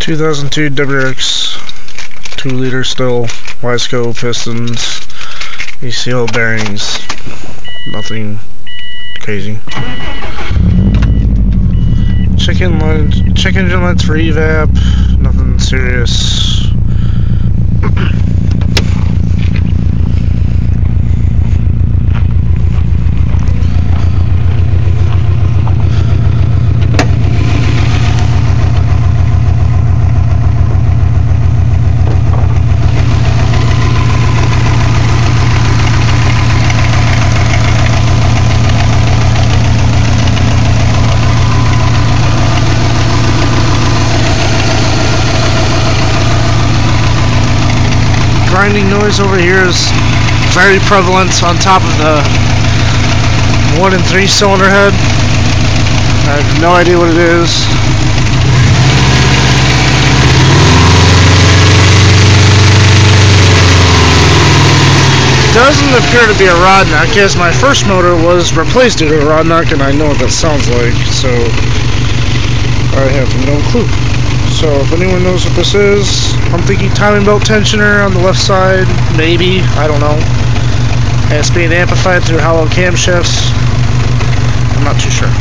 2002 WRX 2-liter still, Wisco pistons, ECL bearings, nothing crazy. Check engine lights for evap, nothing serious. Grinding noise over here is very prevalent on top of the 1 and 3 cylinder head. I have no idea what it is. Doesn't appear to be a rod nut, as my first motor was replaced due to a rod nut, and I know what that sounds like, so I have no clue. So if anyone knows what this is, I'm thinking timing belt tensioner on the left side, maybe, I don't know. And it's being amplified through hollow camshafts. I'm not too sure.